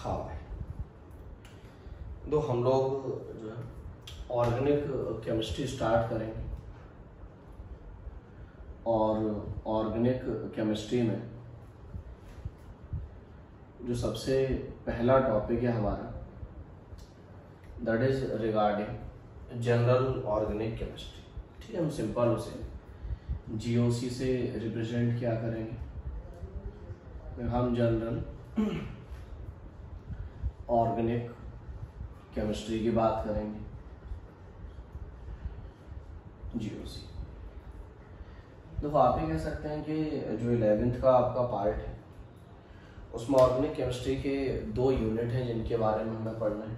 हाँ भाई, तो हम लोग जो है ऑर्गेनिक केमिस्ट्री स्टार्ट करेंगे। और ऑर्गेनिक केमिस्ट्री में जो सबसे पहला टॉपिक है हमारा, that is regarding general organic chemistry. ठीक है, हम सिंपल उसे जीओसी से रिप्रेजेंट क्या करेंगे, हम जनरल ऑर्गेनिक केमिस्ट्री की बात करेंगे, जीओसी। तो आप ही कह सकते हैं कि जो 11th का आपका पार्ट है उसमें ऑर्गेनिक केमिस्ट्री के 2 यूनिट हैं जिनके बारे में हमें पढ़ना है।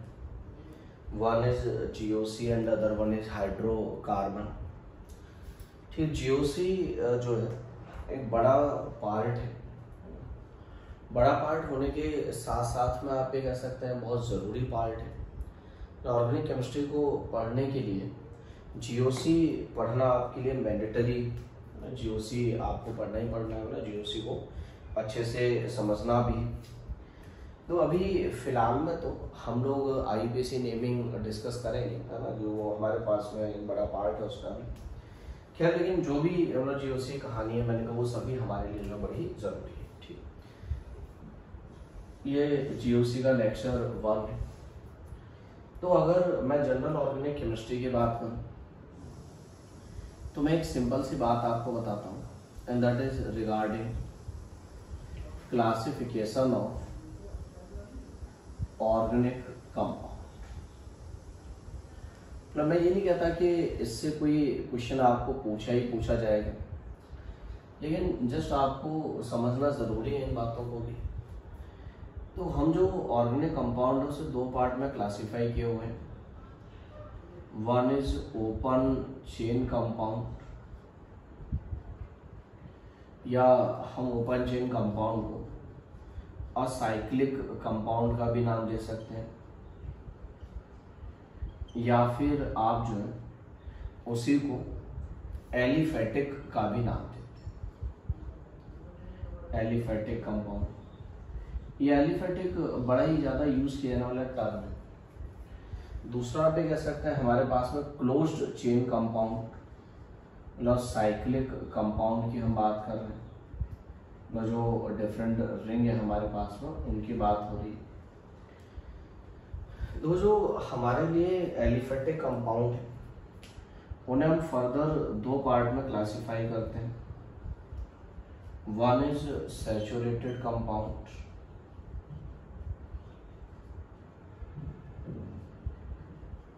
One is GOC and other one is hydrocarbon. ठीक, जीओसी जो है एक बड़ा पार्ट है। बड़ा पार्ट होने के साथ साथ में आप ये कह सकते हैं बहुत ज़रूरी पार्ट है। ऑर्गेनिक केमिस्ट्री को पढ़ने के लिए जीओसी पढ़ना आपके लिए मैंडेटरी। जीओसी आपको पढ़ना ही पढ़ना है, जीओसी को अच्छे से समझना भी। तो अभी फ़िलहाल में तो हम लोग आईपीसी नेमिंग डिस्कस करेंगे, है ना, जो हमारे पास में एक बड़ा पार्ट है उसका भी। खैर, लेकिन जो भी जीओसी कहानी है, मैंने कहा वो सभी हमारे लिए जो बड़ी ज़रूरी है। ठीक, ये जीओसी का लेक्चर 1 है। तो अगर मैं जनरल ऑर्गेनिक केमिस्ट्री की बात करूँ तो मैं एक सिंपल सी बात आपको बताता हूँ, and that is regarding classification of organic compound. मतलब मैं ये नहीं कहता कि इससे कोई क्वेश्चन आपको पूछा जाएगा, लेकिन जस्ट आपको समझना ज़रूरी है इन बातों को भी। तो हम जो ऑर्गेनिक कंपाउंड है उसे 2 पार्ट में क्लासीफाई किए हुए हैं। One is open chain compound, या हम ओपन चेन कंपाउंड को असाइक्लिक कंपाउंड का भी नाम दे सकते हैं, या फिर आप जो है उसी को एलिफेटिक का भी नाम देते हैं, एलिफेटिक कंपाउंड। ये एलिफेटिक बड़ा ही ज़्यादा यूज किया जाने वाला टर्म है। दूसरा आप ये कह सकते हैं हमारे पास में क्लोज्ड चेन कंपाउंड, मतलब साइक्लिक कंपाउंड की हम बात कर रहे हैं, मतलब जो डिफरेंट रिंग है हमारे पास में उनकी बात हो रही है। तो जो हमारे लिए एलिफेटिक कंपाउंड है उन्हें हम फर्दर 2 पार्ट में क्लासिफाई करते हैं। One is saturated compound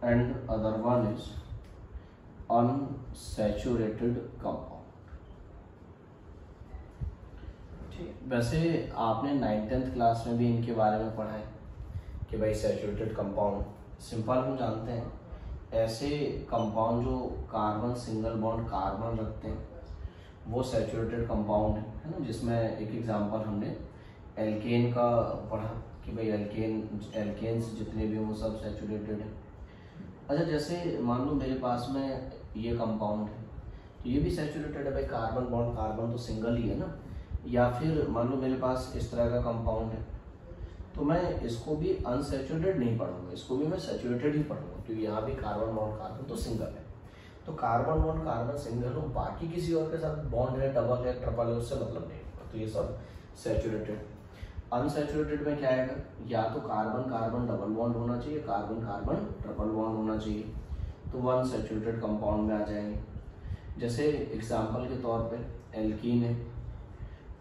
and other one is unsaturated compound। ठीक, वैसे आपने 9th क्लास में भी इनके बारे में पढ़ा है कि भाई सैचुरेटेड कंपाउंड सिंपल हम जानते हैं ऐसे कंपाउंड जो कार्बन सिंगल बॉन्ड कार्बन रखते हैं वो सैचुरेटेड कंपाउंड है ना, जिसमें एक एग्जांपल हमने एल्केन का पढ़ा कि भाई एल्केन्स जितने भी वो सब सैचुरेटेड है। अच्छा, जैसे मान लो मेरे पास में ये कंपाउंड है तो ये भी सैचुरेटेड है भाई, कार्बन बॉन्ड कार्बन तो सिंगल ही है ना। या फिर मान लो मेरे पास इस तरह का कंपाउंड है तो मैं इसको भी अनसैचुरेटेड नहीं पढ़ूंगा, इसको भी मैं सैचुरेटेड ही पढ़ूंगा, क्योंकि यहाँ भी कार्बन बॉन्ड कार्बन तो सिंगल है। तो कार्बन बॉन्ड कार्बन सिंगल हो, बाकी किसी और के साथ बॉन्ड है, डबल है, ट्रिपल है, उससे मतलब नहीं होगा, तो ये सब सैचुरेटेड। अनसैचुरेटेड में क्या आएगा, या तो कार्बन कार्बन डबल बॉन्ड होना चाहिए, कार्बन कार्बन ट्रिपल बॉन्ड होना चाहिए, तो वो अनसैचुरेटेड कंपाउंड में आ जाएंगे। जैसे एग्जांपल के तौर पे एल्कीन है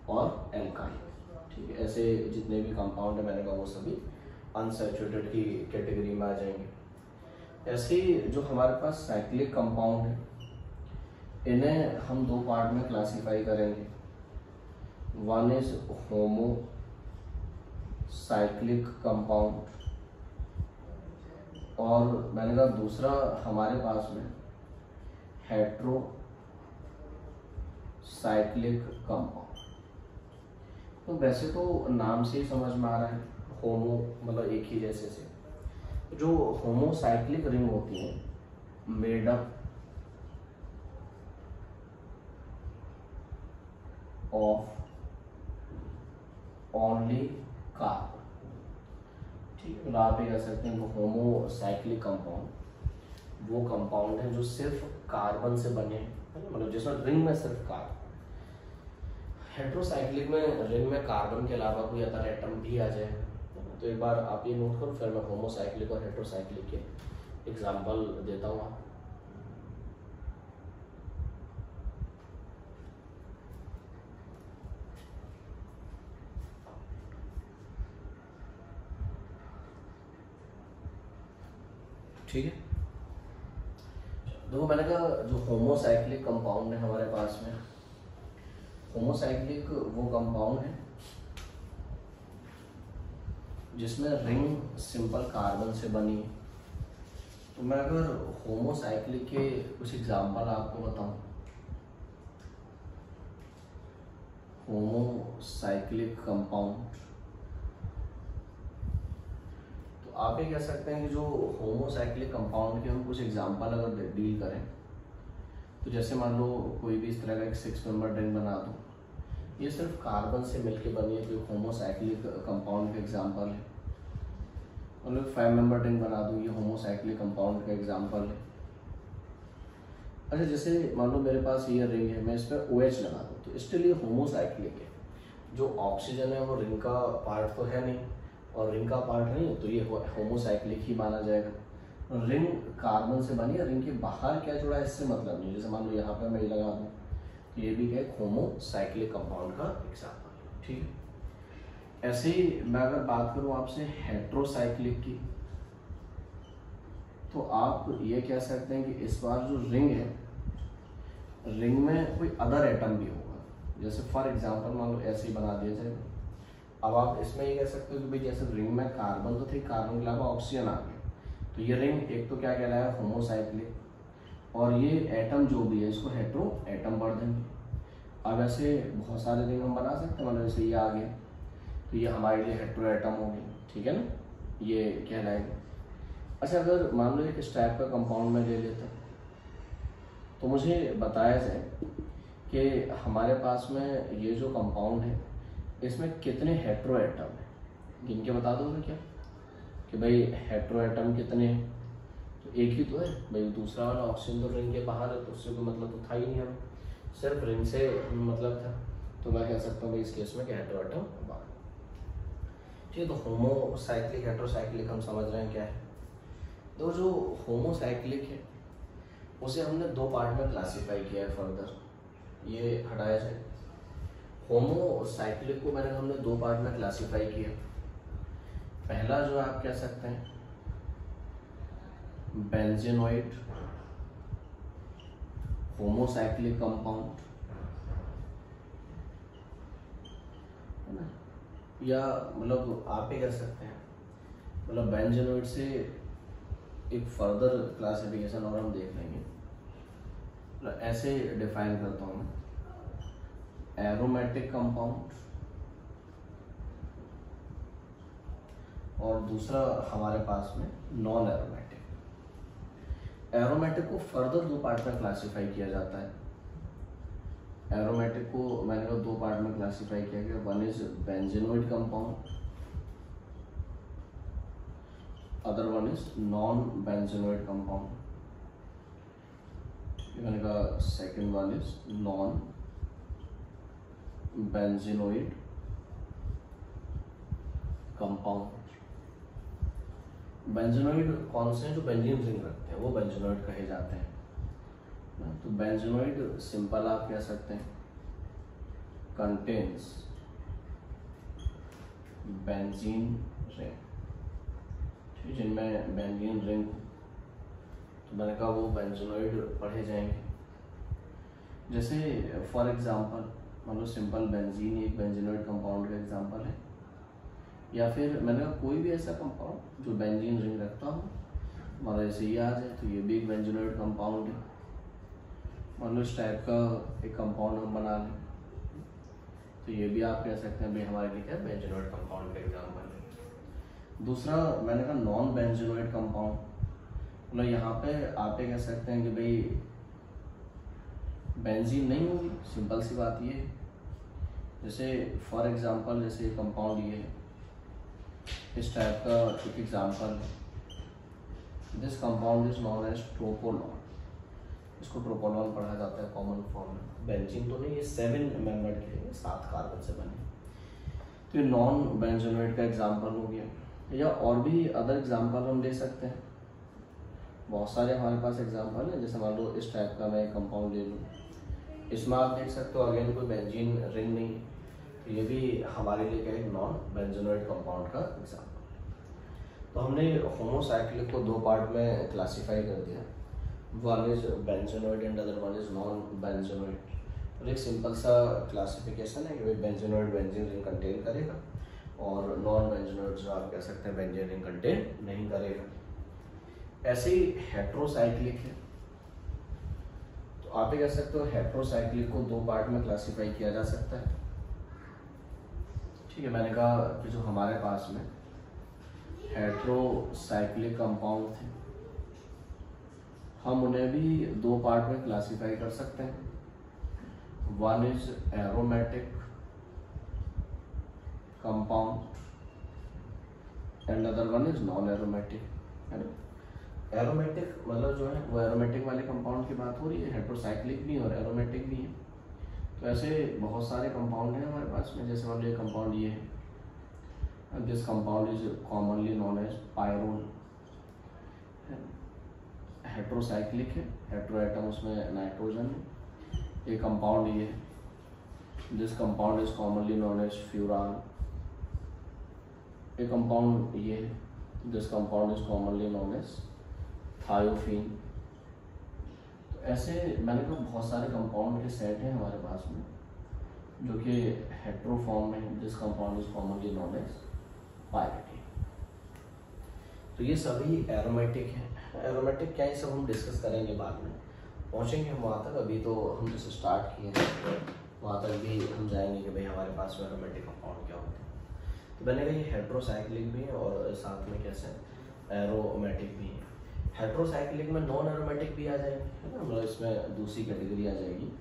और एल्काइन। ठीक है, ऐसे जितने भी कंपाउंड है मैंने कहा वो सभी अनसैचुरेटेड की कैटेगरी में आ जाएंगे। ऐसे ही जो हमारे पास साइक्लिक कंपाउंड है इन्हें हम 2 पार्ट में क्लासीफाई करेंगे। One is homo cyclic compound, और मैंने कहा दूसरा हमारे पास में हेट्रो साइक्लिक कंपाउंड। तो वैसे तो नाम से ही समझ में आ रहा है, होमो मतलब एक ही जैसे से। जो होमो साइक्लिक रिंग होती है made up of only carbon, ठीक है, आप ये कह सकते हैं होमोसाइक्लिक कंपाउंड वो कंपाउंड है जो सिर्फ कार्बन से बने हैं, मतलब जिसमें रिंग में सिर्फ कार्बन। हेट्रोसाइक्लिक में रिंग में कार्बन के अलावा कोई अदर एटम भी आ जाए। तो एक बार आप ये नोट करो, फिर मैं होमोसाइक्लिक और हेट्रोसाइक्लिक के एग्जांपल देता हूँ। ठीक है, देखो मैंने कहा जो होमोसाइक्लिक कंपाउंड है हमारे पास में, होमोसाइक्लिक वो कंपाउंड है जिसमें रिंग सिंपल कार्बन से बनी है। तो मैं अगर होमोसाइक्लिक के कुछ एग्जांपल आपको बताऊं, होमोसाइक्लिक कंपाउंड, तो आप ये कह सकते हैं कि जो होमोसाइक्लिक कंपाउंड के हम कुछ एग्जांपल अगर डील करें, तो जैसे मान लो कोई भी इस तरह का एक 6 मेंबर रिंग बना दो, ये सिर्फ कार्बन से मिलके बनी है, तो होमोसाइक्लिक कंपाउंड का एग्जांपल है। मतलब 5 मेंबर रिंग बना दूँ, ये होमोसाइक्लिक कंपाउंड का एग्जांपल है। अच्छा, जैसे मान लो मेरे पास ये रिंग है, मैं इस पर OH लगा दूँ, तो स्टिल ये होमोसाइक्लिक है। जो ऑक्सीजन है वो रिंग का पार्ट तो है नहीं, और रिंग का पार्ट नहीं, तो ये होमोसाइक्लिक ही माना जाएगा। रिंग कार्बन से बनी है, रिंग के बाहर क्या जुड़ा है इससे मतलब नहीं। जैसे मान लो यहाँ पे मैं ये लगा दूँ, तो ये भी क्या है, होमोसाइक्लिक कंपाउंड का एग्जांपल है। ठीक है, ऐसे ही मैं अगर बात करूँ आपसे हेट्रोसाइक्लिक की, तो आप ये कह सकते हैं कि इस बार जो रिंग है, रिंग में कोई अदर एटम भी होगा। जैसे फॉर एग्जांपल मान लो ऐसे ही बना दिया जाए, अब आप इसमें ये कह सकते हो कि भाई जैसे रिंग में कार्बन तो थे, कार्बन के अलावा ऑक्सीजन आ गया, तो ये रिंग एक तो क्या कहलाया, होमोसाइक्लिक, और ये एटम जो भी है इसको हेट्रो एटम बढ़ देंगे। अब ऐसे बहुत सारे रिंग हम बना सकते हैं, मतलब जैसे ये आ गया, तो ये हमारे लिए हेट्रो एटम हो गया। ठीक है ना, ये कहलाएगा। अच्छा, अगर मान लो एक इस टाइप का कंपाउंड में ले लेता, तो मुझे बताया जाए कि हमारे पास में ये जो कंपाउंड है इसमें कितने हेट्रो एटम है, गिन के बता दोगे क्या कि भाई हेट्रो एटम कितने हैं? तो एक ही तो है भाई, दूसरा वाला ऑक्सीजन तो रिंग के बाहर है, तो उससे कोई मतलब तो था ही नहीं, हमें सिर्फ रिंग से मतलब था। तो मैं कह सकता हूँ भाई इस केस में कि हेट्रो एटम बाहर। ठीक है, तो होमोसाइक्लिक हेट्रोसाइक्लिक हम समझ रहे हैं क्या है। तो जो होमोसाइक्लिक है उसे हमने 2 पार्ट में क्लासीफाई किया है फर्दर, ये हटाया जाए। होमोसाइक्लिक को मैंने हमने 2 पार्ट में क्लासीफाई किया। पहला जो आप कह सकते हैं बेंजीनोइड होमोसाइक्लिक कंपाउंड, है ना, या मतलब आप ही कह सकते हैं, मतलब बेंजीनोइड से एक फर्दर क्लासिफिकेशन और हम देख लेंगे। मतलब ऐसे डिफाइन करता हूँ मैं, एरोमेटिक कंपाउंड, और दूसरा हमारे पास में नॉन एरोमेटिक। एरोमेटिक को फर्दर 2 पार्ट में क्लासिफाई किया जाता है। एरोमेटिक को मैंने 2 पार्ट में क्लासिफाई किया गया, one is benzenoid compound, other one is non benzenoid compound. मैंने कहा second one is non benzenoid compound. Benzenoid कौन से हैं? जो बेंजीन रिंग रखते हैं वो बेंजीनोइड कहे जाते हैं। तो बेंजीनोइड सिंपल आप कह सकते हैं कंटेन्स बेंजीन रिंग, जिनमें बेंजीन रिंग, तो मैंने कहा वो बेंजीनोइड पढ़े जाएंगे। जैसे फॉर एग्जांपल मान लो सिंपल बेंजीन एक बेंजीनोइड कंपाउंड का एग्जांपल है, या फिर मैंने कहा कोई भी ऐसा कंपाउंड जो बेंजीन रिंग रखता हो, मान लो ऐसे ये आ जाए तो ये भी एक बेंजीनोइड कंपाउंड है। मान लो इस टाइप का एक कंपाउंड हम बना लें, तो ये भी आप कह सकते हैं भाई हमारे लिए क्या बेंजीनोइड कंपाउंड का एग्जांपल है। दूसरा मैंने कहा नॉन बेंजीनोइड कंपाउंड, मतलब यहाँ पे आप ये कह सकते हैं कि भाई बेंजीन नहीं होगी, सिंपल सी बात ये है। जैसे फॉर एग्जांपल जैसे कंपाउंड ये है, इस टाइप का एक एग्जांपल है, this compound is known as tropone. इसको ट्रोपोनॉन पढ़ा जाता है कॉमन फॉर्म में। बेंजीन तो नहीं, ये 7 मेंबर्ड के 7 कार्बन से बने। तो ये नॉन बेंजोनोइड का एग्जांपल हो गया, या और भी अदर एग्जांपल हम ले सकते हैं। बहुत सारे हमारे पास एग्जांपल है, जैसे मान लो इस टाइप का मैं एक कंपाउंड ले लूँ, इसमें आप देख सकते हो अगेन कोई बेंजीन रिंग नहीं है, तो ये भी हमारे लिए क्या एक नॉन बेंजोनोइड कंपाउंड का एग्जांपल। तो हमने होमोसाइक्लिक को 2 पार्ट में क्लासीफाई कर दिया, one is benzenoid and other one is non benzenoid. और एक सिंपल सा क्लासिफिकेशन है कि भाई बेंजोनोइड बेंजीन रिंग कंटेन करेगा और नॉन बेंजोनोइड जो आप कह सकते हैं बेंजीन रिंग कंटेन नहीं करेगा। ऐसे ही हेट्रोसाइक्लिक है, तो आप ये कह सकते हो हेट्रोसाइक्लिक को 2 पार्ट में क्लासीफाई किया जा सकता है। ठीक है, मैंने कहा कि जो हमारे पास में हेट्रोसाइक्लिक कंपाउंड थे, हम उन्हें भी 2 पार्ट में क्लासीफाई कर सकते हैं। One is aromatic compound and other one is non aromatic, है ना। एरोमेटिक मतलब जो है वो एरोमेटिक वाले कंपाउंड की बात हो रही है, हेट्रोसाइक्लिक भी और एरोमेटिक भी है। तो ऐसे बहुत सारे कंपाउंड हैं हमारे पास में, जैसे मान लो ये कंपाउंड ये है, this compound is commonly known as pyrrole, heterocyclic है, हेट्रो एटम उसमें नाइट्रोजन है। ये कंपाउंड ये है, this compound is commonly known as furan. ये कंपाउंड ये है, this compound is commonly known as thiophene. तो ऐसे मैंने कहा बहुत सारे कंपाउंड के सेट हैं हमारे पास में जो कि हेट्रो फॉर्म में है, this compound is commonly known as pyretic. तो ये सभी एरोमेटिक हैं। एरोमेटिक क्या, ये सब हम डिस्कस करेंगे बाद में, पहुँचेंगे हम वहाँ तक। अभी तो हम जैसे स्टार्ट किए हैं वहाँ तक भी हम जाएंगे कि भाई हमारे पास में एरोमेटिक कंपाउंड क्या होते हैं। तो मैंने कहा ये हेट्रोसाइक्लिक भी है और साथ में कैसे एरोमेटिक भी है। हेट्रोसाइक्लिक में नॉन एरोमेटिक भी आ जाएगी, है ना, मतलब इसमें दूसरी कैटेगरी आ जाएगी।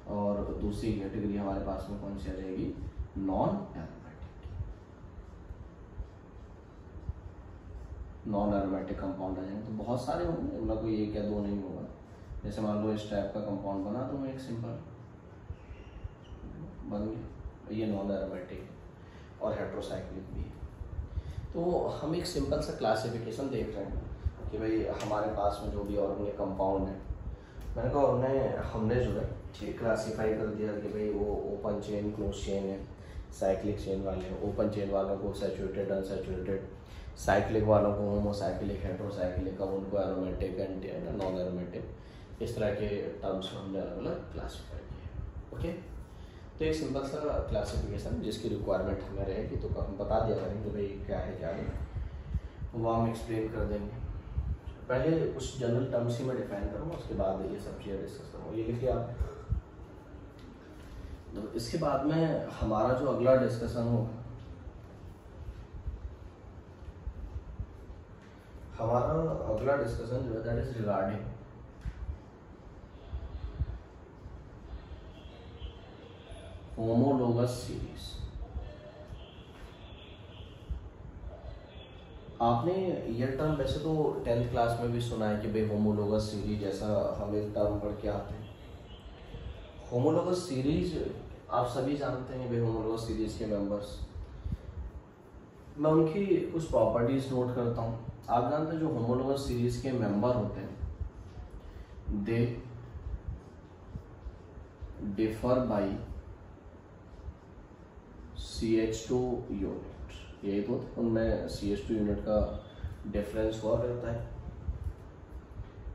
और दूसरी कैटेगरी हमारे पास में कौन सी आ जाएगी, non aromatic. Non aromatic compound आ जाएंगे, तो बहुत सारे होंगे, मतलब कोई एक या 2 नहीं होगा। जैसे मान लो इस टाइप का कंपाउंड बना दूँ एक सिंपल, बन गया, ये नॉन एरोमेटिक और हेट्रोसाइक्लिक भी है। तो हम एक सिंपल सा क्लासिफिकेशन देख रहे हैं कि भाई हमारे पास में जो भी ऑर्गेनिक कंपाउंड है, मैंने कहा उन्हें हमने जो है ठीक क्लासीफाई कर दिया कि भाई वो ओपन चेन क्लोज चेन है, साइक्लिक चेन वाले हैं। ओपन चेन वालों को सैचुरेटेड अनसैचुरेटेड, साइक्लिक वालों को होमोसाइक्लिक हेट्रोसाइक्लिक, अब उनको एरोमेटिक एंड नॉन एरोमेटिक, इस तरह के टर्म्स हमने अलग अलग क्लासीफाई किए। ओके, तो एक सिंपल सा क्लासिफिकेशन जिसकी रिक्वायरमेंट हमें रहेगी तो हम बता दिया करेंगे भाई क्या है क्या नहीं, वो हम एक्सप्लेन कर देंगे। पहले कुछ जनरल टर्म्स ही मैं डिफाइन करूँगा, उसके बाद ये सब चीज़ें डिस्कस करूँगा। ये लिखिए आप। तो इसके बाद में हमारा जो अगला डिस्कशन होगा, हमारा अगला डिस्कशन जो है that is regarding homologous series. आपने ये टर्म वैसे तो 10th क्लास में भी सुना है कि भाई होमोलोगस सीरीज, जैसा हम एक टर्म पढ़ के आते हैं। होमोलोगस सीरीज आप सभी जानते हैं भाई, होमोलोगस सीरीज के मेंबर्स, मैं उनकी कुछ प्रॉपर्टीज नोट करता हूँ। आप जानते हैं जो होमोलोगस सीरीज के मेंबर होते हैं, they differ by CH2 unit. यही तो उनमें CH2 यूनिट का डिफरेंस हुआ करता है।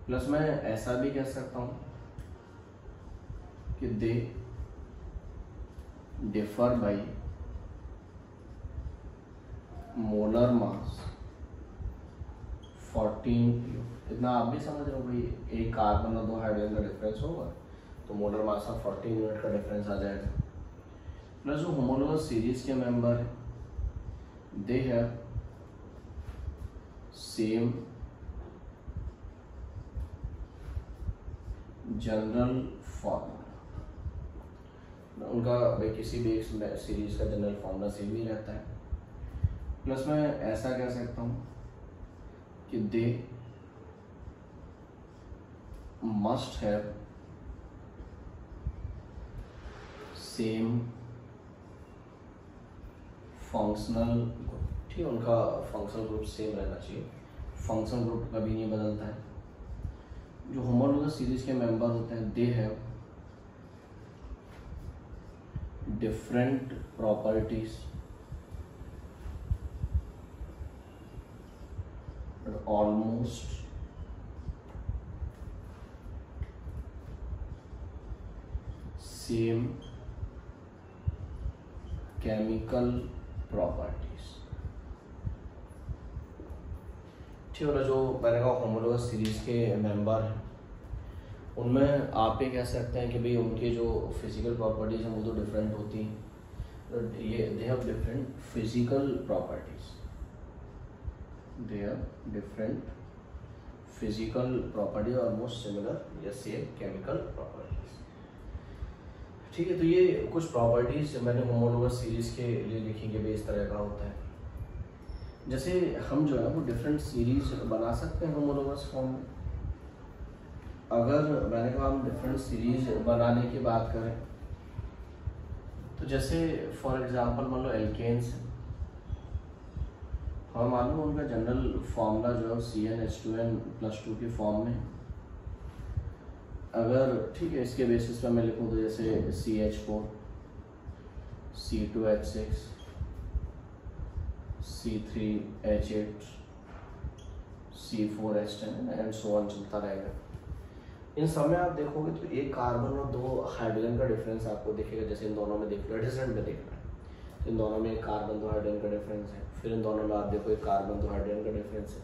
प्लस मैं ऐसा भी कह सकता हूँ कि they differ by molar mass 14 unit. इतना आप भी समझ रहे हो भाई, एक कार्बन और 2 हाइड्रोजन का डिफरेंस होगा तो मोलर मास का 14 यूनिट का डिफरेंस आ जाएगा। प्लस जो होमोलोगस सीरीज के मेंबर है, they have same general formula. उनका भाई किसी भी एक सीरीज का जनरल फॉर्मूला सेम ही रहता है। प्लस मैं ऐसा कह सकता हूं कि they must have same functional group. ठीक है, उनका फंक्शनल ग्रुप सेम रहना चाहिए, फंक्शनल ग्रुप कभी नहीं बदलता है। जो होमोलॉगस सीरीज के मेंबर होते हैं they have different properties but almost same chemical properties. ठीक है, जो मैंने कहा होमोलॉगस सीरीज के मेंबर हैं उनमें आप ये कह सकते हैं कि भाई उनकी जो फिजिकल प्रॉपर्टीज हैं वो तो डिफरेंट होती हैं। ये they have different physical properties, they have different physical property almost similar या सेम केमिकल प्रॉपर्टीज। ठीक है, तो ये कुछ प्रॉपर्टीज मैंने होमोलॉगस सीरीज के लिए लिखी कि भाई इस तरह का होता है। जैसे हम जो है वो डिफरेंट सीरीज बना सकते हैं होमोलॉगस फॉर्म में। अगर मैंने कहा हम डिफरेंट सीरीज बनाने की बात करें तो जैसे फॉर एग्जांपल मान लो एल्केन्स, हम मालूम उनका जनरल फॉर्मूला जो है CnH2n+2 की फॉर्म में। अगर ठीक है इसके बेसिस पे मैं लिखूँ तो जैसे CH4 C2H6 C3H8 C4H10 and so on चलता रहेगा। इन सब में आप देखोगे तो एक कार्बन और दो हाइड्रोजन का डिफरेंस आपको दिखेगा। जैसे इन दोनों में देख लो, एडिशनेंट में देखना है, इन दोनों में एक कार्बन दो हाइड्रोजन का डिफरेंस है। फिर इन दोनों में आप देखो एक कार्बन दो हाइड्रोजन का डिफरेंस है।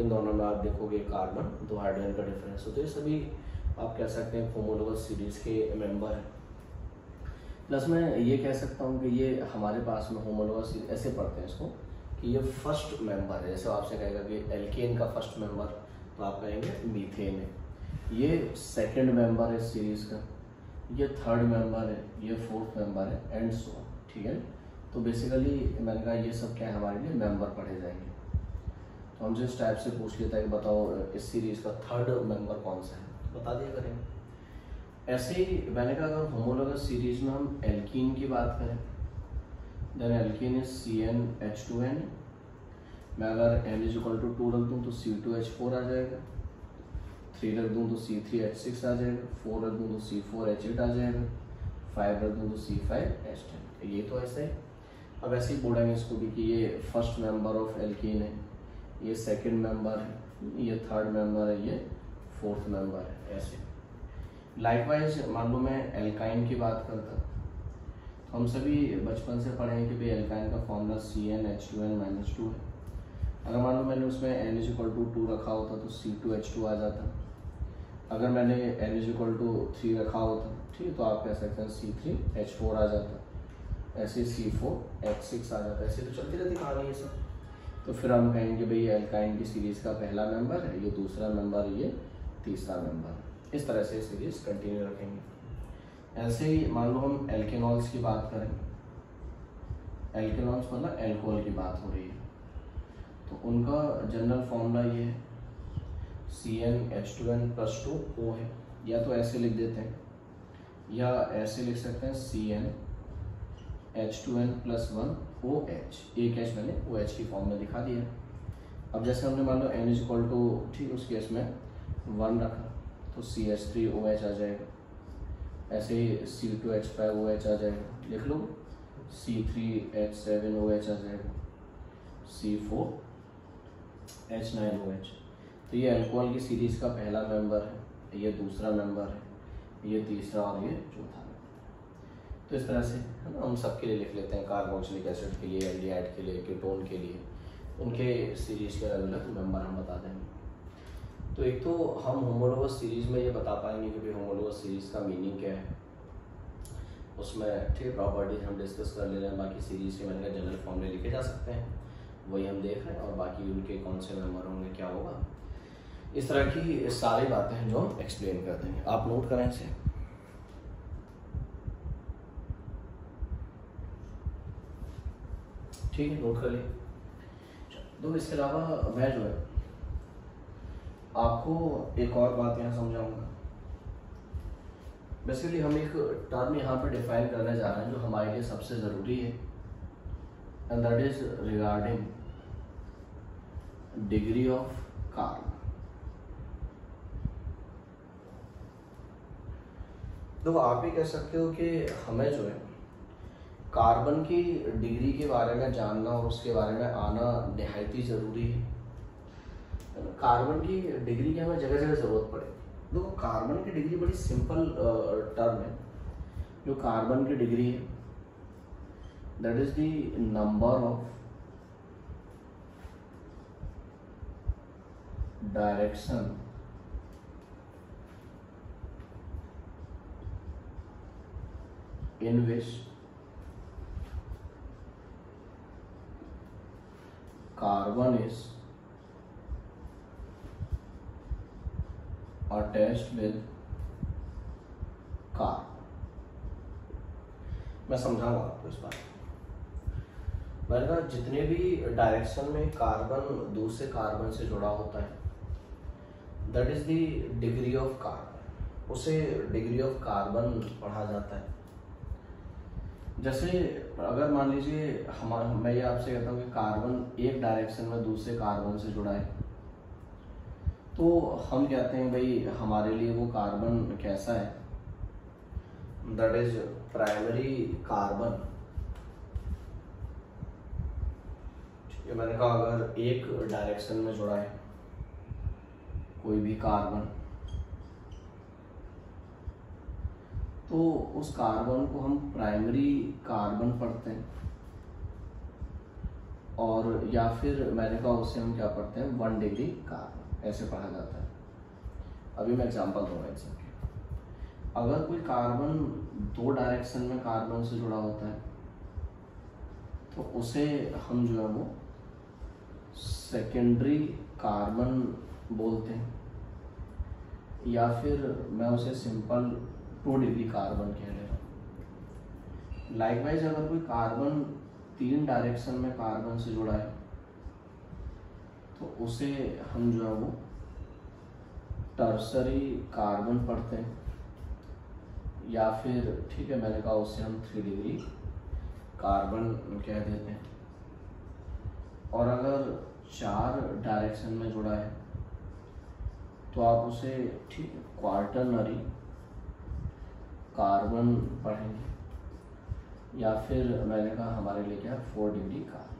इन दोनों में आप देखोगे कार्बन दो हाइड्रोजन का डिफरेंस है। तो ये सभी आप कह सकते हैं होमोलॉगस सीरीज के मेंबर हैं। प्लस मैं ये कह सकता हूँ कि ये हमारे पास में होमोलॉगस सीरीज ऐसे पढ़ते हैं इसको कि ये फर्स्ट मेंबर है। जैसे आपसे कहेगा कि एल्केन का फर्स्ट मेंबर, तो आप कहेंगे मीथेन है। ये सेकंड मेंबर है सीरीज का, ये थर्ड मेंबर है, ये फोर्थ मेंबर है एंड सो ऑन। ठीक है, तो बेसिकली मैंने कहा ये सब क्या है हमारे लिए मेंबर पढ़े जाएंगे। तो हमसे इस टाइप से पूछ लेता है कि बताओ इस सीरीज का थर्ड मेंबर कौन सा है, बता दिया करेंगे। ऐसे ही मैंने कहा अगर होमोलॉगस सीरीज में हम एल्कीन की बात करें देन एल्कीन इज CnH2n। मैं अगर N=2 रख दूँ तो C2H4 आ जाएगा, 3 रख दूँ तो C3H6 आ जाएगा, 4 रख दूँ तो C4H8 आ जाएगा, 5 रख दूँ तो C5H10। ये तो ऐसा है। अब ऐसे ही बोलेंगे इसको भी कि ये फर्स्ट मेंबर ऑफ एल्कीन है, ये सेकंड मेंबर है, ये थर्ड मेंबर है, ये फोर्थ मेंबर है। ऐसे लाइकवाइज मान लो मैं एल्काइन की बात करता तो हम सभी बचपन से पढ़े हैं कि भाई एल्काइन का फॉर्मूला CnH2n-2 है। अगर मान लो मैंने उसमें N=2 रखा होता तो C2H2 आ जाता। अगर मैंने N=3 रखा होता ठीक है तो आप कह सकते हैं C3H4 आ जाता, ऐसे C4H6 आ जाता। ऐसे तो चलती रहती कहानी ये सब। तो फिर हम कहेंगे भाई एल्काइन की सीरीज का पहला मेंबर है, ये दूसरा मेंबर है, ये तीसरा मेंबर है। इस तरह से सीरीज कंटिन्यू रखेंगे। ऐसे ही मान लो हम एल्केनॉल्स की बात करें, एल्केनॉल्स मतलब एल्कोहल की बात हो रही है, तो उनका जनरल फॉर्मूला ये है CnH2n+2O है। या तो ऐसे लिख देते हैं या ऐसे लिख सकते हैं CnH2n+1OH। एक H मैंने OH की फॉर्म में दिखा दिया। अब जैसे हमने मान लो N ठीक उस केस में 1 रखा तो CH3OH आ जाएगा, ऐसे ही C2H5OH आ जाएगा, लिख लो C3H7OH आ जाएगा, C4H9OH। तो ये अल्कोहल की सीरीज का पहला मेंबर है, ये दूसरा मेंबर है, ये तीसरा और ये चौथा मेंबर। तो इस तरह से है ना हम सबके लिए लिख लेते हैं, कार्बोक्सिलिक एसिड के लिए, एल्डिहाइड के लिए, कीटोन के लिए, उनके सीरीज के अलग अलग मेंबर हम बता देंगे। तो एक तो हम होमोलॉगस सीरीज में ये बता पाएंगे कि भाई होमोलॉगस सीरीज का मीनिंग क्या है, उसमें ठीक प्रॉपर्टीज हम डिस्कस कर ले रहे हैं। बाकी सीरीज के मैंने जनरल फॉर्मूले लिखे जा सकते हैं, वही हम देख रहे हैं, और बाकी उनके कौन से मेंबर होंगे, क्या होगा, इस तरह की सारी बातें हैं जो हम एक्सप्लेन कर देंगे। आप नोट करें इसे। ठीक है, नोट कर लिए। तो इसके अलावा मैं जो है आपको एक और बात यहाँ समझाऊंगा। बेसिकली हम एक टर्म यहाँ पे डिफाइन करने जा रहे हैं जो हमारे लिए सबसे ज़रूरी है, and that is regarding degree of carbon. तो आप भी कह सकते हो कि हमें जो है कार्बन की डिग्री के बारे में जानना और उसके बारे में आना निहायत ही ज़रूरी है। कार्बन की डिग्री की हमें जगह जगह ज़रूरत पड़ेगी। तो कार्बन की डिग्री बड़ी सिंपल टर्म है। जो कार्बन की डिग्री है that is the number of direction in which carbon is attached with carbon. मैं समझाऊंगा आपको इस बात। मैंने कहा जितने भी डायरेक्शन में कार्बन दूसरे कार्बन से जुड़ा होता है that is the degree of carbon, उसे डिग्री ऑफ कार्बन पढ़ा जाता है। जैसे अगर मान लीजिए मैं ये आपसे कहता हूँ कि कार्बन एक डायरेक्शन में दूसरे कार्बन से जुड़ा है, तो हम कहते हैं भाई हमारे लिए वो कार्बन कैसा है, दैट इज प्राइमरी कार्बन। मैंने कहा अगर एक डायरेक्शन में जुड़ा है कोई भी कार्बन, तो उस कार्बन को हम प्राइमरी कार्बन पढ़ते हैं, और या फिर मैंने कहा उसे हम क्या पढ़ते हैं, 1 डिग्री कार्बन, ऐसे पढ़ा जाता है। अभी मैं एग्जांपल दूंगा इसके। अगर कोई कार्बन 2 डायरेक्शन में कार्बन से जुड़ा होता है तो उसे हम जो है वो सेकेंडरी कार्बन बोलते हैं, या फिर मैं उसे सिंपल 2 डिग्री कार्बन कह ले रहा हूँ। लाइकवाइज अगर कोई कार्बन 3 डायरेक्शन में कार्बन से जुड़ा है तो उसे हम जो है वो टर्सरी कार्बन पढ़ते हैं, या फिर ठीक है मैंने कहा उसे हम 3 डिग्री कार्बन कह देते हैं। और अगर 4 डायरेक्शन में जुड़ा है तो आप उसे ठीक क्वार्टरनरी कार्बन पढ़ेंगे, या फिर मैंने कहा हमारे लिए क्या है 4 डिग्री कार्बन।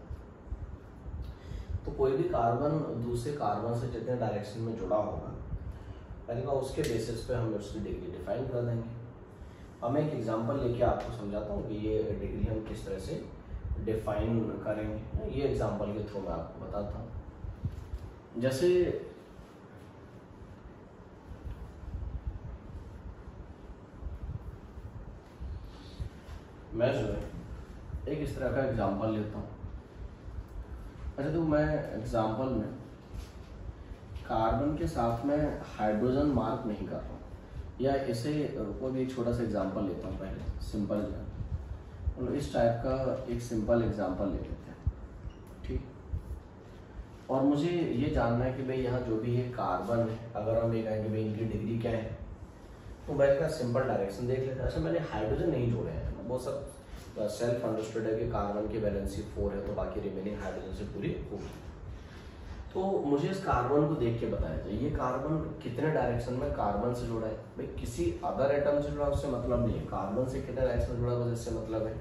तो कोई भी कार्बन दूसरे कार्बन से जितने डायरेक्शन में जुड़ा होगा मैंने कहा उसके बेसिस पे हम उसकी डिग्री डिफाइन कर देंगे। अब मैं एक एग्जांपल लेके आपको समझाता हूँ कि ये डिग्री हम किस तरह से डिफाइन करेंगे। ये एग्जांपल के थ्रू मैं आपको बताता हूँ। जैसे मैं जो है एक इस तरह का एग्जांपल लेता हूँ। अच्छा, तो मैं एग्जांपल में कार्बन के साथ में हाइड्रोजन मार्क नहीं कर रहा हूँ, या इसे रुको भी एक छोटा सा एग्जांपल लेता हूँ पहले, सिंपल एग्जांपल। इस टाइप का एक सिंपल एग्जांपल ले लेते हैं, ठीक। और मुझे ये जानना है कि भाई यहाँ जो भी ये कार्बन है, अगर हम ये कहेंगे भाई इनकी डिग्री क्या है, तो मैं इसका सिंपल डायरेक्शन देख लेते हैं। अच्छा, मैंने हाइड्रोजन नहीं जोड़े हैं, वो सब सेल्फ अंडरस्टूड है कि कार्बन की वैलेंसी 4 है तो बाकी रिमेनिंग हाइड्रोजन से पूरी होगी। तो मुझे इस कार्बन को देख के बताया जाए ये कार्बन कितने डायरेक्शन में कार्बन से जुड़ा है। भाई किसी अदर एटम से जुड़ा उससे मतलब नहीं है, कार्बन से कितने डायरेक्शन में जुड़ा बस इससे मतलब है।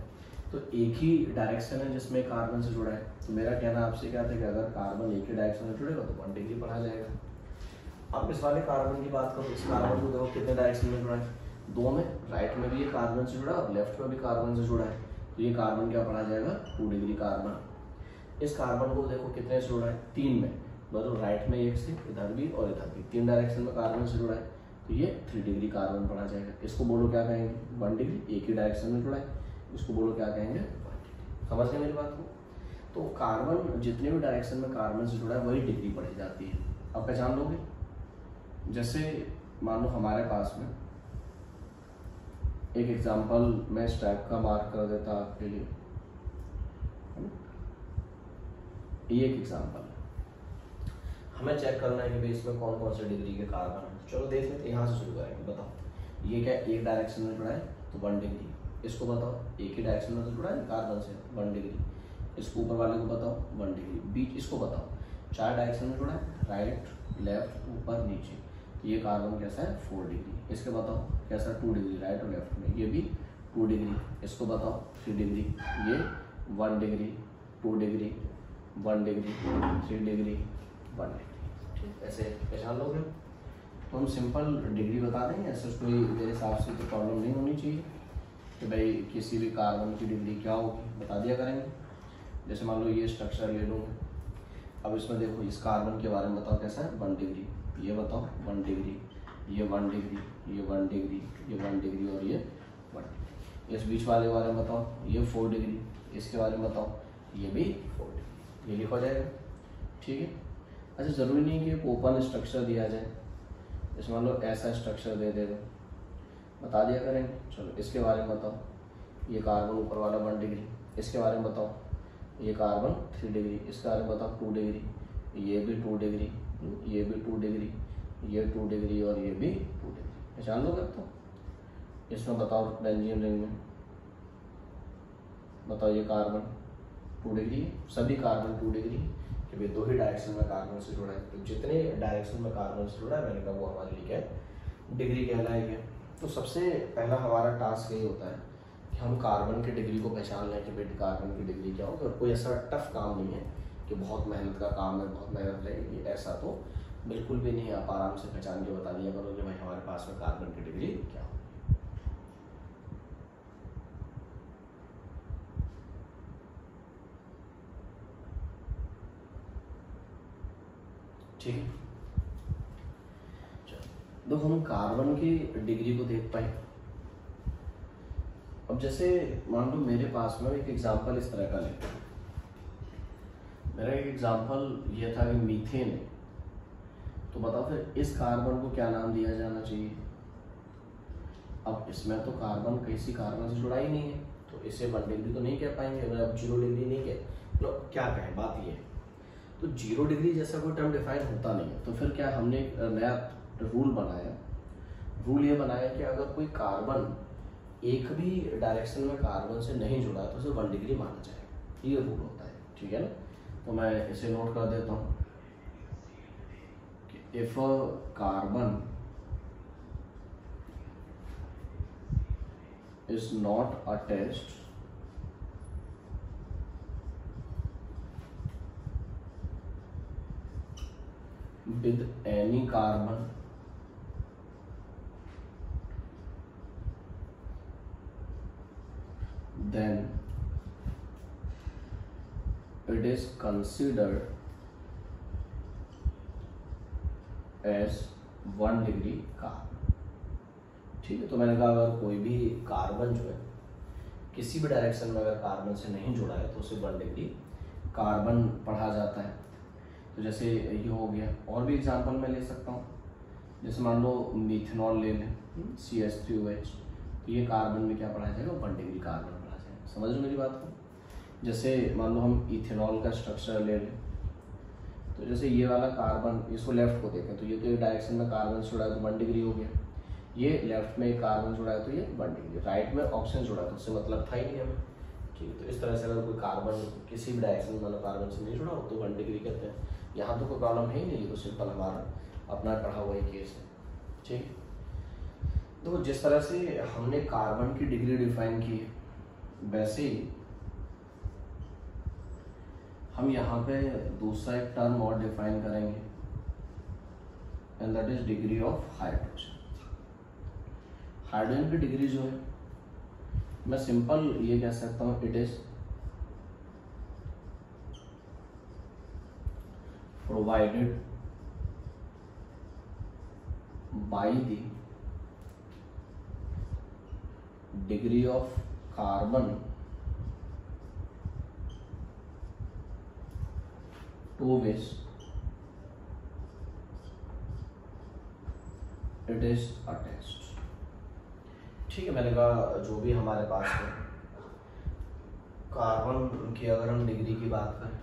तो एक ही डायरेक्शन है जिसमें कार्बन से जुड़ा है। तो मेरा कहना आपसे क्या था कि अगर कार्बन एक ही डायरेक्शन में जुड़ेगा तो 1 डिग्री पढ़ा जाएगा। अब इस वाले कार्बन की बात करो, इस कार्बन को देखो कितने डायरेक्शन में जुड़ा है, 2 में, राइट में भी ये कार्बन से जुड़ा है और लेफ्ट में भी कार्बन से जुड़ा है, तो ये कार्बन क्या पढ़ा जाएगा 2 डिग्री कार्बन। इस कार्बन को देखो कितने से जुड़ा है, 3 में, मतलब राइट में एक से, इधर भी और इधर भी, 3 डायरेक्शन में कार्बन से जुड़ा है, तो ये 3 डिग्री कार्बन पढ़ा जाएगा। इसको बोलो क्या कहेंगे 1 डिग्री, एक ही डायरेक्शन में जुड़ा है, इसको बोलो क्या कहेंगे 1 डिग्री। समझ गए मेरी बात को। तो कार्बन जितने भी डायरेक्शन में कार्बन से जुड़ा है वही डिग्री पढ़ी जाती है। आप पहचान लोगे। जैसे मान लो हमारे पास में एक एग्जांपल मैं इस टाइप का मार्क कर देता आपके लिए, ये एक एग्जांपल है। हमें चेक करना है कि भाई इसमें कौन कौन से डिग्री के कार्बन है। चलो देख लेते हैं, यहाँ से शुरू करेंगे। बताओ ये क्या एक डायरेक्शन में जुड़ा है तो 1 डिग्री, इसको बताओ एक ही डायरेक्शन में तो जुड़ा है कार्बन से 1 डिग्री, इसको ऊपर वाले को बताओ 1 डिग्री, बीच इसको बताओ 4 डायरेक्शन में जुड़ा है राइट लेफ्ट ऊपर नीचे, तो ये कार्बन कैसा है 4 डिग्री। इसके बताओ कैसा 2 डिग्री राइट और लेफ्ट में, ये भी 2 डिग्री। इसको बताओ 3 डिग्री, ये 1 degree 2 degree 1 degree 3 degree 1 degree. ठीक, ऐसे पहचान लोगे तो हम सिंपल डिग्री बता देंगे। ऐसे कोई मेरे हिसाब से तो प्रॉब्लम नहीं होनी चाहिए कि भाई किसी भी कार्बन की डिग्री क्या होगी, बता दिया करेंगे। जैसे मान लो ये स्ट्रक्चर ले लूँगा, अब इसमें देखो इस कार्बन के बारे में बताओ कैसा है 1 डिग्री, ये बताओ 1 डिग्री, ये 1 डिग्री, ये 1 डिग्री, ये 1 डिग्री और ये 1 डिग्री। इस बीच वाले बारे में बताओ ये 4 डिग्री, इसके बारे में बताओ ये भी 4 डिग्री, ये लिखा जाएगा। ठीक है, अच्छा ज़रूरी नहीं कि एक ओपन स्ट्रक्चर दिया जाए, जैसे मान लो ऐसा स्ट्रक्चर दे दे बता दिया करेंगे। चलो इसके बारे में बताओ, ये कार्बन ऊपर वाला 1 डिग्री, इसके बारे में बताओ ये कार्बन 3 डिग्री, इसके बारे में बताओ 2 डिग्री, ये भी 2 डिग्री, ये भी 2 डिग्री, ये 2 डिग्री और ये भी 2 डिग्री। पहचान लोगे अब तो। इसमें बताओ बेंजीन रिंग में बताओ ये कार्बन 2 डिग्री, सभी कार्बन 2 डिग्री, कि भाई 2 ही डायरेक्शन में कार्बन से जुड़ा है, तो जितने डायरेक्शन में कार्बन से जुड़ा है मैंने कहा वो हमारे लिए क्या है डिग्री कहलाएगी। तो सबसे पहला हमारा टास्क यही होता है कि हम कार्बन की डिग्री को पहचान लें कि बेटे कार्बन की डिग्री क्या होगी। और कोई ऐसा टफ काम नहीं है कि बहुत मेहनत का काम है, बहुत मेहनत लगेगी, ऐसा तो बिल्कुल भी नहीं। आप आराम से पहचान के बता दिया करो कि भाई हमारे पास में कार्बन की डिग्री क्या होगी। ठीक है, तो हम कार्बन की डिग्री को देख पाए। अब जैसे मान लो मेरे पास में एक एग्जांपल इस तरह का लेते हैं। मेरा एक एग्जांपल ये था कि मीथेन है, तो बताओ फिर इस कार्बन को क्या नाम दिया जाना चाहिए। अब इसमें तो कार्बन किसी कार्बन से जुड़ा ही नहीं है, तो इसे 1 डिग्री तो नहीं कह पाएंगे, अब 0 डिग्री नहीं कह, तो क्या कहें, बात ये है। तो 0 डिग्री जैसा कोई टर्म डिफाइन होता नहीं है, तो फिर क्या हमने एक नया रूल बनाया। रूल ये बनाया कि अगर कोई कार्बन एक भी डायरेक्शन में कार्बन से नहीं जुड़ा तो उसे 1 डिग्री माना जाएगा, ये रूल होता है। ठीक है ना, तो मैं इसे नोट कर देता हूँ कि if carbon is not attached with any carbon then it is considered as 1 degree carbon. ठीक है, तो मैंने कहा अगर कोई भी कार्बन जो है किसी भी डायरेक्शन में अगर कार्बन से नहीं जुड़ा है तो उसे 1 डिग्री कार्बन पढ़ा जाता है। तो जैसे ये हो गया, और भी एग्जांपल मैं ले सकता हूँ। जैसे मान लो मिथेनॉल ले लें CH3OH, तो ये कार्बन में क्या पढ़ा जाएगा 1 डिग्री कार्बन पढ़ा जाएगा। समझ लो मेरी बात को। जैसे मान लो हम इथेनॉल का स्ट्रक्चर ले लें, तो जैसे ये वाला कार्बन, इसको लेफ्ट को देखें तो ये तो एक डायरेक्शन में कार्बन से जुड़ा है तो 1 डिग्री हो गया। ये लेफ्ट में एक कार्बन जुड़ा है तो ये 1 डिग्री, राइट में ऑक्सीजन जुड़ा है तो उससे मतलब था ही नहीं हमें। ठीक है, तो इस तरह से अगर कोई कार्बन किसी भी डायरेक्शन में मतलब कार्बन से नहीं जुड़ा हो तो 1 डिग्री कहते हैं। यहाँ तो कोई प्रॉब्लम है ही नहीं, तो सिंपल हमारा अपना पढ़ा हुआ ही केस है। ठीक है, तो जिस तरह से हमने कार्बन की डिग्री डिफाइन की है, वैसे ही हम यहाँ पे दूसरा एक टर्म और डिफाइन करेंगे, and that is degree of hydrogen. Hydrogen की डिग्री जो है मैं सिंपल ये कह सकता हूँ, it is provided by the degree of carbon to which it is attached। ठीक है, मैंने कहा जो भी हमारे पास है कार्बन की अगर हम डिग्री की बात करें,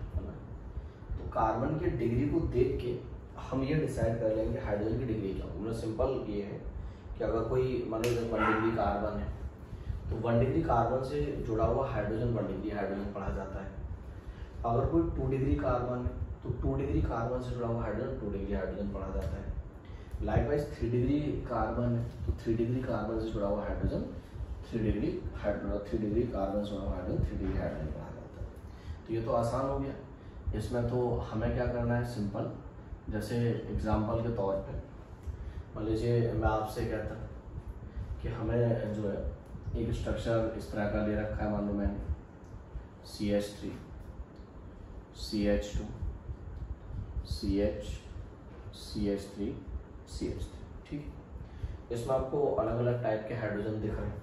कार्बन की डिग्री को देख के हम ये डिसाइड कर लेंगे हाइड्रोजन की डिग्री क्या होगी। मतलब सिंपल ये है कि अगर कोई मान लो 1 डिग्री कार्बन है तो 1 डिग्री कार्बन से जुड़ा हुआ हाइड्रोजन 1 डिग्री हाइड्रोजन पढ़ा जाता है। अगर कोई 2 डिग्री कार्बन है तो 2 डिग्री कार्बन से जुड़ा हुआ हाइड्रोजन 2 डिग्री हाइड्रोजन पढ़ा जाता है। लाइकवाइज 3 डिग्री कार्बन है तो 3 डिग्री कार्बन से जुड़ा हुआ हाइड्रोजन 3 डिग्री कार्बन से जुड़ा हुआ हाइड्रोजन 3 डिग्री हाइड्रोजन पढ़ा जाता है। तो ये तो आसान हो गया। इसमें तो हमें क्या करना है, सिंपल, जैसे एग्जाम्पल के तौर पे मान लीजिए मैं आपसे कहता कि हमें जो है एक स्ट्रक्चर इस तरह का ले रखा है, मान लो मैंने CH3 CH2 CH CH3 CH3, ठीक है। इसमें आपको अलग अलग टाइप के हाइड्रोजन दिख रहे हैं,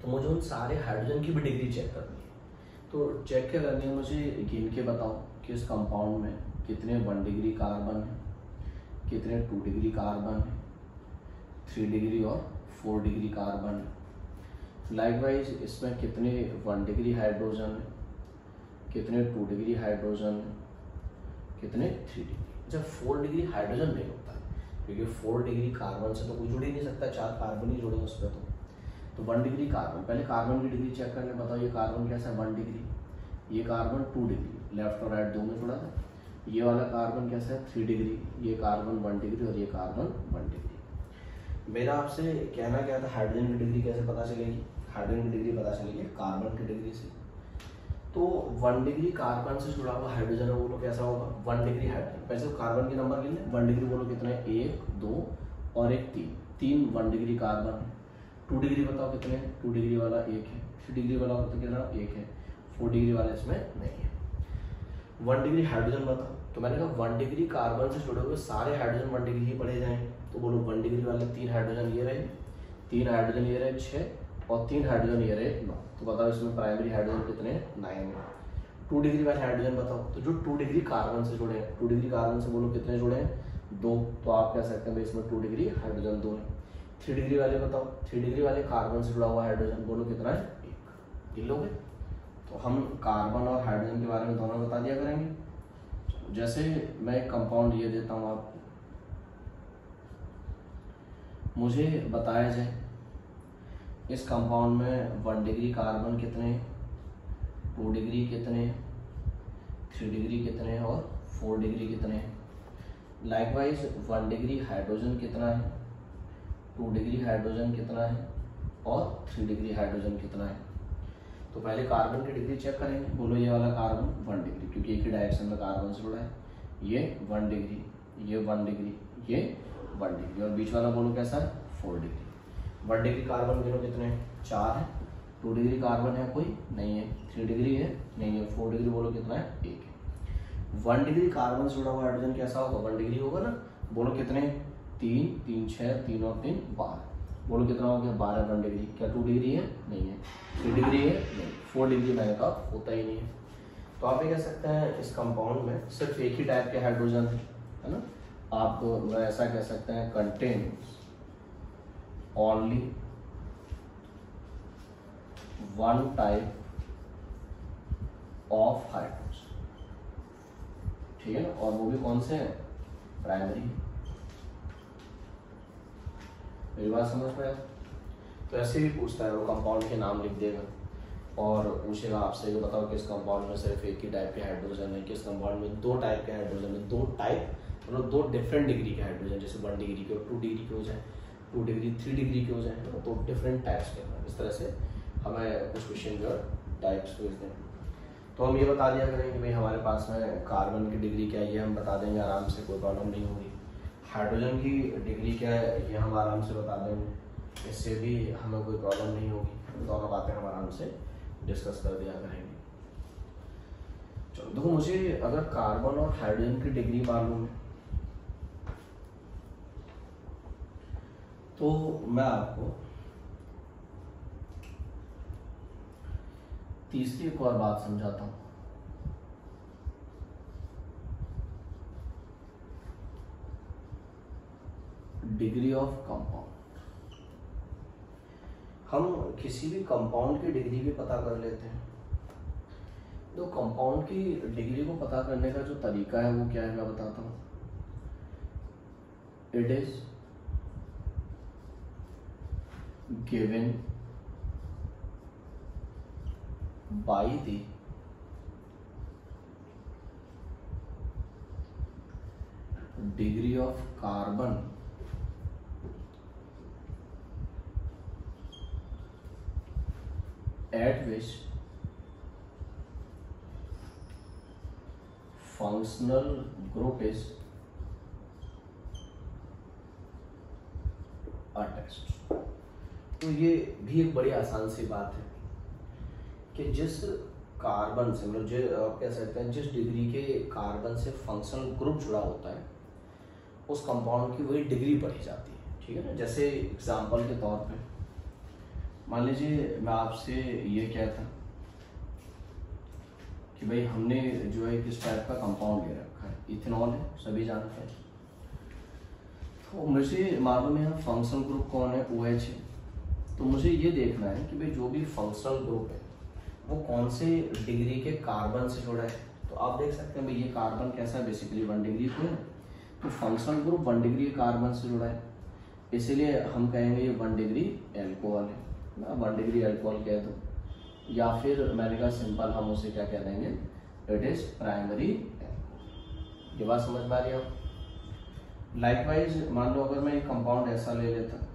तो मुझे उन सारे हाइड्रोजन की भी डिग्री चेक करनी है। तो चेक क्या करनी है, मुझे गिन के बताओ कि इस कंपाउंड में कितने 1 डिग्री कार्बन है, कितने 2 डिग्री कार्बन है, 3 डिग्री और 4 डिग्री कार्बन है। लाइकवाइज इसमें कितने 1 डिग्री हाइड्रोजन है, कितने 2 डिग्री हाइड्रोजन है, कितने 3 डिग्री। जब 4 डिग्री हाइड्रोजन नहीं होता है क्योंकि 4 डिग्री कार्बन से तो कोई जुड़ ही नहीं सकता, 4 कार्बन ही जुड़े उस पर। तो 1 डिग्री कार्बन, पहले कार्बन की डिग्री चेक करने, बताओ ये कार्बन कैसा है 1 डिग्री, ये कार्बन 2 डिग्री, लेफ्ट और राइट दो में जुड़ा था। ये वाला कार्बन कैसा है 3 डिग्री, ये कार्बन 1 डिग्री और ये कार्बन 1 डिग्री। मेरा आपसे कहना क्या था, हाइड्रोजन की डिग्री कैसे पता चलेगी, हाइड्रोजन की डिग्री पता चलेगी कार्बन की डिग्री से। तो 1 डिग्री कार्बन से जुड़ा हुआ हाइड्रोजन है, बोलो कैसा होगा 1 डिग्री हाइड्रोजन। वैसे कार्बन के नंबर गिन लें, 1 डिग्री बोलो कितना है 1 2 और 1 3 1 डिग्री कार्बन है। 2 डिग्री बताओ कितने, 2 डिग्री वाला 1 है, 3 डिग्री वाला तो कितना 1 है, 4 डिग्री वाला इसमें नहीं है। 1 डिग्री हाइड्रोजन बताओ, तो मैंने कहा 1 डिग्री कार्बन से जुड़े हुए सारे हाइड्रोजन 1 डिग्री ही पढ़े जाएंगे। तो बोलो 1 डिग्री वाले 3 हाइड्रोजन ये रहे, 3 हाइड्रोजन ये रहे 6 और 3 हाइड्रोजन ये रहे 9। तो बताओ इसमें प्राइमरी हाइड्रोजन कितने 9 है। 2 डिग्री वाले हाइड्रोजन बताओ, तो जो 2 डिग्री कार्बन से जुड़े हैं, 2 डिग्री कार्बन से बोलो कितने जुड़े हैं 2। तो आप कह सकते हैं भाई इसमें 2 डिग्री हाइड्रोजन 2 है। 3 डिग्री वाले बताओ, 3 डिग्री वाले कार्बन से जुड़ा हुआ हाइड्रोजन बोलो कितना है 1। गिन लोगे? तो हम कार्बन और हाइड्रोजन के बारे में दोनों बता दिया करेंगे। जैसे मैं एक कंपाउंड ये देता हूँ आपको, मुझे बताया जाए इस कंपाउंड में 1 डिग्री कार्बन कितने, 2 डिग्री कितने, 3 डिग्री कितने और 4 डिग्री कितने। लाइकवाइज 1 डिग्री हाइड्रोजन कितना है, 2 डिग्री हाइड्रोजन कितना है और 3 डिग्री हाइड्रोजन कितना है। तो पहले कार्बन की डिग्री चेक करेंगे, बोलो ये वाला कार्बन 1 डिग्री क्योंकि एक ही डायरेक्शन में कार्बन से जुड़ा है, ये 1 डिग्री, ये 1 डिग्री, ये 1 डिग्री और बीच वाला बोलो कैसा है 4 डिग्री। 1 डिग्री कार्बन गिनो कितने 4 है, 2 डिग्री कार्बन है कोई नहीं है, 3 डिग्री है नहीं है, 4 डिग्री बोलो कितना है 1 है। 1 डिग्री कार्बन से जुड़ा हुआ हाइड्रोजन कैसा होगा 1 डिग्री होगा ना, बोलो कितने 3 3 6 3 और 3 12, बोलो कितना हो गया 12 1 डिग्री। क्या 2 डिग्री है नहीं है, 3 डिग्री है नहीं, 4 डिग्री मैंने कहा होता ही नहीं है। तो आप ये कह सकते हैं इस कंपाउंड में सिर्फ एक ही टाइप के हाइड्रोजन है ना। आप ऐसा कह सकते हैं contains only 1 type of hydrogen, ठीक है ना, और वो भी कौन से हैं प्राइमरी। मेरी बात समझ में आया? तो ऐसे भी पूछता है, वो कंपाउंड के नाम लिख देगा और पूछेगा आपसे ये बताओ किस कंपाउंड में सिर्फ एक ही टाइप के हाइड्रोजन है, किस कंपाउंड में 2 टाइप के हाइड्रोजन है। 2 टाइप मतलब 2 डिफरेंट डिग्री के हाइड्रोजन, जैसे 1 डिग्री के और 2 डिग्री के हो जाए, 2 डिग्री 3 डिग्री के हो जाए, तो डिफरेंट टाइप्स के। इस तरह से हमें कुछ क्वेश्चन जो टाइप्स पूछते हैं। तो हम ये बता दिया करेंगे भाई हमारे पास में कार्बन की डिग्री क्या है, ये हम बता देंगे आराम से, कोई प्रॉब्लम नहीं होगी। हाइड्रोजन की डिग्री क्या है ये हम आराम से बता देंगे, इससे भी हमें कोई प्रॉब्लम नहीं होगी। दोनों बातें हम आराम से डिस्कस कर दिया करेंगे। चलो देखो, मुझे अगर कार्बन और हाइड्रोजन की डिग्री मालूम है तो मैं आपको तीसरी एक और बात समझाता हूं। डिग्री ऑफ कंपाउंड, हम किसी भी कंपाउंड की डिग्री भी पता कर लेते हैं। तो कंपाउंड की डिग्री को पता करने का जो तरीका है वो क्या है मैं बताता हूँ। it is given by the degree of carbon at which functional group is attached। तो ये भी एक बड़ी आसान सी बात है कि जिस कार्बन से मतलब जो आप कह सकते हैं जिस डिग्री के कार्बन से फंक्शनल ग्रुप जुड़ा होता है उस कंपाउंड की वही डिग्री पढ़ी जाती है, ठीक है ना। जैसे एग्जांपल के तौर पे मान लीजिए मैं आपसे ये कहता कि भाई हमने जो है किस टाइप का कंपाउंड ले रखा है, इथेनॉल है, सभी जानते हैं। तो मुझे मालूम है फंक्शनल ग्रुप कौन है, OH है। तो मुझे ये देखना है कि भाई जो भी फंक्शनल ग्रुप है वो कौन से डिग्री के कार्बन से जुड़ा है। तो आप देख सकते हैं भाई ये कार्बन कैसा है, बेसिकली 1 डिग्री पे है। तो फंक्शनल ग्रुप 1 डिग्री के कार्बन से जुड़ा है, इसीलिए हम कहेंगे ये 1 डिग्री एल्कोहल है ना, 1 डिग्री एल्कोहल कह दो, या फिर मैंने कहा सिंपल हम उसे क्या कह देंगे, इट इज प्राइमरी एल्कोहल। ये बात समझ पा रही हो। लाइकवाइज मान लो अगर मैं एक कंपाउंड ऐसा ले लेता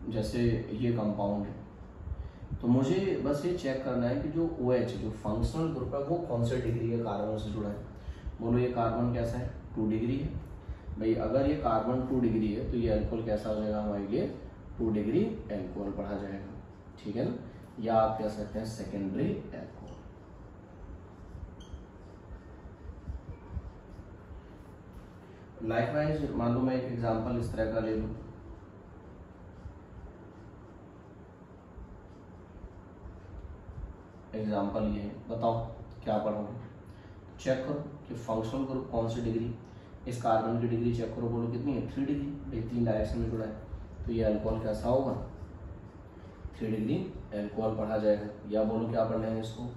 जैसे ये कंपाउंड है, तो मुझे बस ये चेक करना है कि जो OH जो फंक्शनल ग्रुप है वो कौन से डिग्री के कार्बन से जुड़ा है। बोलो ये कार्बन कैसा है, 2 डिग्री है। भाई अगर ये कार्बन 2 डिग्री है तो ये एल्कोहल कैसा हो जाएगा हमारे लिए, 2 डिग्री एल्कोहल पढ़ा जाएगा, ठीक है ना। या आप कह सकते हैं सेकेंडरी एल्कोहल। लाइकवाइज मान लो मैं एक एग्जांपल इस तरह का ले लूं, एग्जांपल ये बताओ क्या पढ़ोगे, चेक करो कि फंक्शनल ग्रुप कौन सी डिग्री, इस कार्बन की डिग्री चेक करो, बोलो कितनी है, 3 डिग्री। भाई 3 डायरेक्शन में जुड़ा है तो ये अल्कोहल कैसा होगा, 3 डिग्री एल्कोहल पढ़ा जाएगा। या बोलो क्या पढ़ लेंगे इसको,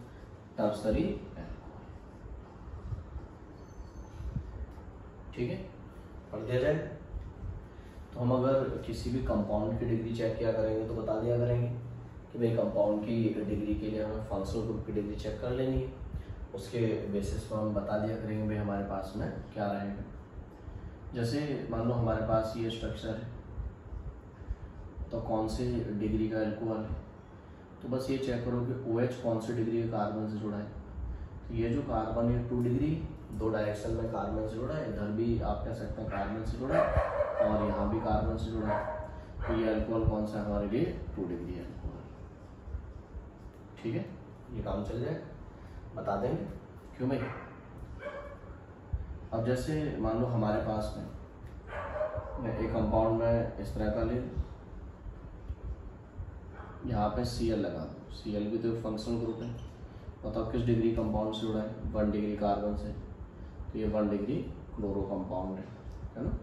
टर्सरी एल्कोहल, ठीक है, पढ़ दिया जाए। तो हम अगर किसी भी कंपाउंड की डिग्री चेक किया करेंगे तो बता दिया करेंगे कि भाई कंपाउंड की डिग्री के लिए हमें फंक्शनल ग्रुप की डिग्री चेक कर लेनी है, उसके बेसिस पर हम बता दिया करेंगे भाई हमारे पास में क्या रहेगा। जैसे मान लो हमारे पास ये स्ट्रक्चर है तो कौन से डिग्री का एल्कोहल है, तो बस ये चेक करो कि OH कौन से डिग्री के कार्बन से जुड़ा है। तो ये जो कार्बन है 2 डिग्री 2 डायरेक्शन में कार्बन से जुड़ा है, इधर भी आप कह सकते हैं कार्बन से जुड़ा है और यहाँ भी कार्बन से जुड़ा है। तो ये अल्कोहल कौन सा है हमारे लिए, 2 डिग्री एल्कोहल, ठीक है। ये काम चल जाए, बता देंगे क्यों भाई। अब जैसे मान लो हमारे पास में मैं एक कंपाउंड में इस तरह का ले, यहाँ पे Cl लगा दो, Cl भी तो फंक्शनल ग्रुप है। बताओ किस डिग्री कंपाउंड से जुड़ा है, 1 डिग्री कार्बन से, तो ये 1 डिग्री क्लोरो कंपाउंड है ना।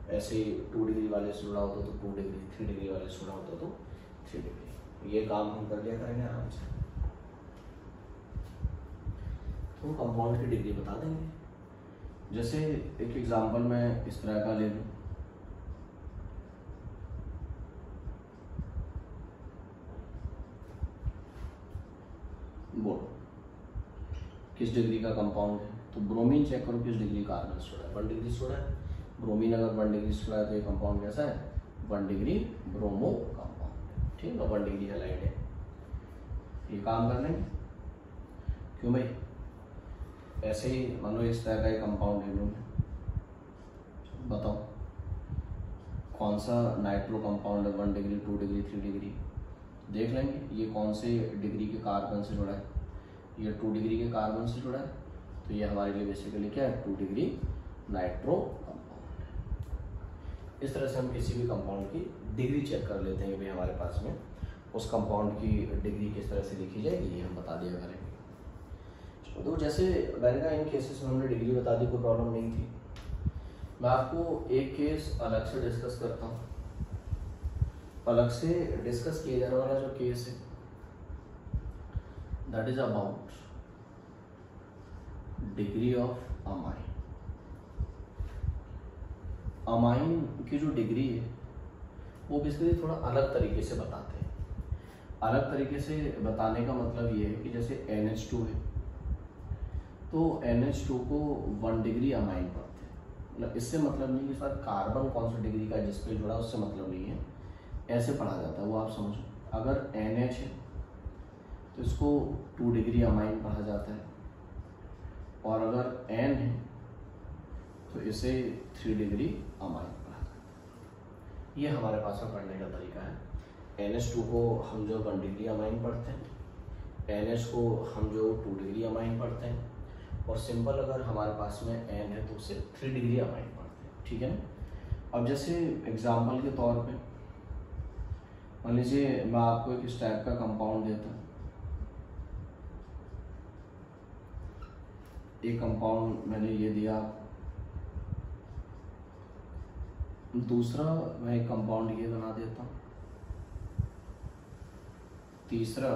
ऐसे ही 2 डिग्री वाले से जुड़ा होता तो 2 डिग्री, 3 डिग्री वाले से जुड़ा होता तो 3 डिग्री। ये काम हम कर लिया करेंगे आराम से, तो कंपाउंड की डिग्री बता देंगे। जैसे एक एग्जांपल मैं इस तरह का ले लूं, बोलो किस डिग्री का कंपाउंड है, तो ब्रोमीन चेक करो किस डिग्री कार्बन से जुड़ा है, 1 डिग्री से जुड़ा है। ब्रोमीन अगर 1 डिग्री से जुड़ा है तो ये कंपाउंड कैसा है, 1 डिग्री ब्रोमो कंपाउंड, ठीक है, 1 डिग्री हैलाइड है। ये काम कर लेंगे क्यों भाई। ऐसे ही मान लो इस तरह का एक कंपाउंड ले लूँ, बताओ कौन सा नाइट्रो कंपाउंड है, 1 डिग्री 2 डिग्री 3 डिग्री, देख लेंगे ये कौन से डिग्री के कार्बन से जुड़ा है। ये 2 डिग्री के कार्बन से जुड़ा है तो ये हमारे लिए बेसिकली क्या है, 2 डिग्री नाइट्रो कंपाउंड है। इस तरह से हम किसी भी कंपाउंड की डिग्री चेक कर लेते हैं भाई हमारे पास में उस कंपाउंड की डिग्री किस तरह से लिखी जाएगी, ये हम बता दिया करेंगे। तो जैसे मैंने कहा इन केसेस में हमने डिग्री बता दी, कोई प्रॉब्लम नहीं थी। मैं आपको एक केस अलग से डिस्कस करता हूँ। अलग से डिस्कस किया जाने वाला जो केस है that is about degree of amine. Amine की जो डिग्री है वो बेसिकली थोड़ा अलग तरीके से बताते हैं। अलग तरीके से बताने का मतलब ये है कि जैसे NH2 है तो NH2 को 1 डिग्री अमाइन पढ़ते हैं। मतलब इससे मतलब नहीं कि सर कार्बन कौन सी डिग्री का जिस पे जुड़ा उससे मतलब नहीं है, ऐसे पढ़ा जाता है वो आप समझो। अगर NH है तो इसको 2 डिग्री अमाइन पढ़ा जाता है, और अगर N है तो इसे 3 डिग्री अमाइन पढ़ा जाता है। ये हमारे पास में पढ़ने का तरीका है। NH2 को हम जो 1 डिग्री अमाइन पढ़ते हैं, NH को हम जो 2 डिग्री अमाइन पढ़ते हैं, और सिंपल अगर हमारे पास में N है तो उसे 3 डिग्री अमाइन पढ़ते हैं। ठीक है ना। अब जैसे एग्जाम्पल के तौर पे मान लीजिए मैं आपको एक इस टाइप का कंपाउंड देता हूँ। एक कंपाउंड मैंने ये दिया, दूसरा मैं एक कंपाउंड ये बना देता हूँ, तीसरा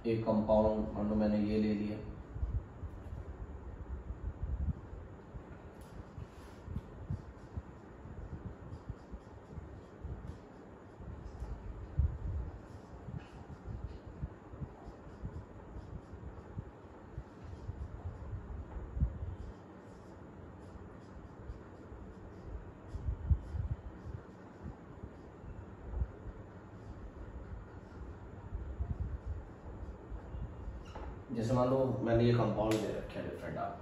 एक कंपाउंड मान लो मैंने ये ले लिया, जैसे मान लो मैंने ये कंपाउंड दे रखे हैं डिफरेंट। आप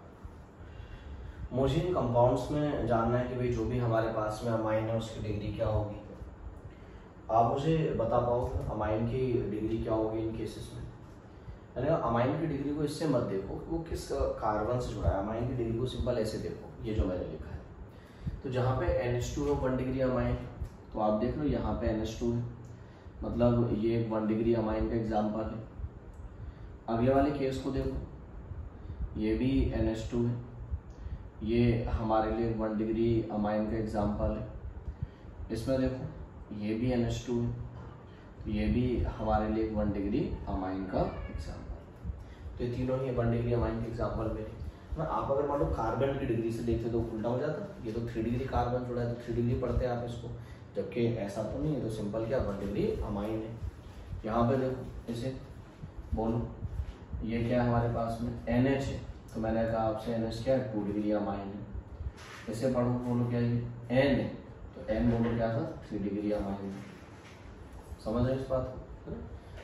मुझे इन कंपाउंड्स में जानना है कि भाई जो भी हमारे पास में अमाइन है उसकी डिग्री क्या होगी। आप मुझे बता पाओगे अमाइन की डिग्री क्या होगी इन केसेस में। यानी अमाइन की डिग्री को इससे मत देखो कि वो किस कार्बन से जुड़ा है, अमाइन की डिग्री को सिंपल ऐसे देखो, ये जो मैंने लिखा है। तो जहाँ पे NH2 है 1 डिग्री अमाइन, तो आप देख लो यहाँ पे NH2 है, मतलब ये 1 डिग्री अमाइन का एग्जाम्पल है। अगले वाले केस को देखो, ये भी NH2 है, ये हमारे लिए 1 डिग्री अमाइन का एग्जाम्पल है। इसमें देखो ये भी NH2 है, तो ये भी हमारे लिए 1 डिग्री अमाइन का एग्जाम्पल है। तो ये तीनों ही 1 डिग्री अमाइन के एग्जाम्पल मेरे ना। आप अगर मान लो कार्बन की डिग्री से देखते तो उल्टा हो जाता, ये तो 3 डिग्री कार्बन जुड़ा है तो 3 डिग्री पढ़ते हैं आप इसको, जबकि ऐसा तो नहीं है। तो सिंपल क्या 1 डिग्री अमाइन है। यहाँ पे देखो इसे बोलो ये क्या है हमारे पास में NH है, तो मैंने कहा आपसे NH क्या है 2 डिग्री अमाइन है। इसे पढ़ो बोलो क्या ये N है, तो N बोलो क्या था 3 डिग्री अमाइन है। समझ रहे इस बात को।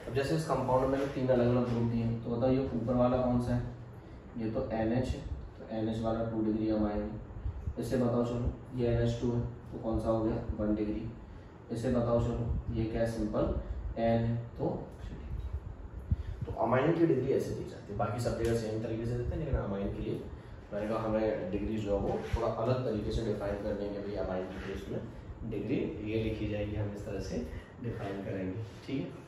अब जैसे इस कंपाउंड में 3 अलग अलग ग्रुप दिए, तो बताओ ये ऊपर वाला कौन सा है, ये तो NH है, तो NH वाला 2 डिग्री अमाइन है। इसे बताओ चलो ये NH2 है तो कौन सा हो गया 1 डिग्री। इसे बताओ चलो ये क्या है सिंपल N है तो 3 डिग्री। तो अमाइन की डिग्री ऐसे दी जाती है, बाकी सब जगह सेम तरीके से देते हैं, लेकिन अमाइन के लिए मैंने कहा हमें डिग्री जो है वो थोड़ा अलग तरीके से डिफाइन कर देंगे। भाई अमाइन के केस में डिग्री ये लिखी जाएगी, हम इस तरह से डिफाइन करेंगे। ठीक है।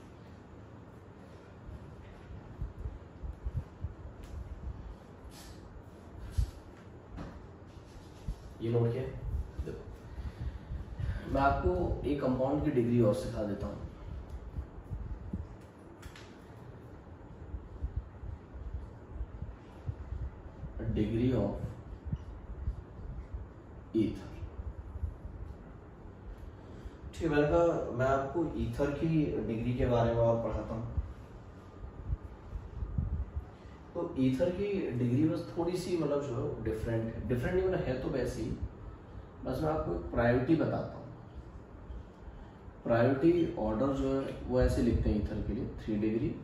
ये नोट किया। देखो मैं आपको एक कंपाउंड की डिग्री और सिखा देता हूँ। Degree of ether. ठीक है, मैं आपको ईथर की डिग्री के बारे में और पढ़ाता हूँ। तो ईथर की डिग्री बस थोड़ी सी मतलब जो है डिफरेंट नहीं मतलब है तो वैसे ही, बस मैं आपको एक प्रायोरिटी बताता हूँ। प्रायोरिटी ऑर्डर जो है वो ऐसे लिखते हैं ईथर के लिए 3 डिग्री